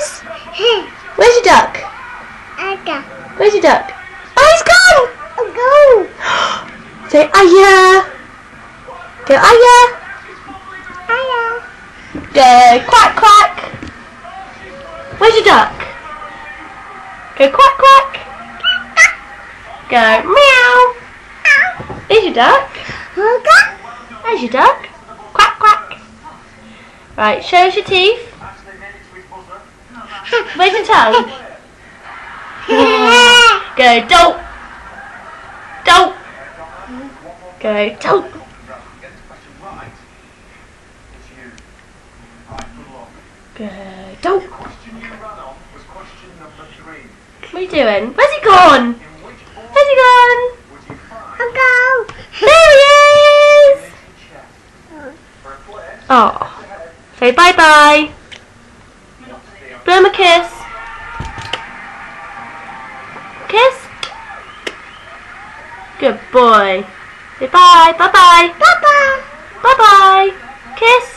is? Where's your duck? Where's your duck? Oh, he's gone! Say Aya. Go Aya. Go quack quack. Where's your duck? Go quack quack. Go meow. There's your duck. There's your duck. Quack quack. Right, show us your teeth. Where's your tongue? Go don't. Don't. Go don't. Go don't. What are you doing? Where's he gone? Where's he gone? There he is! Oh. Say bye bye. Blow him a kiss. Kiss. Good boy. Say bye. Bye bye. Bye bye. Bye bye. Kiss.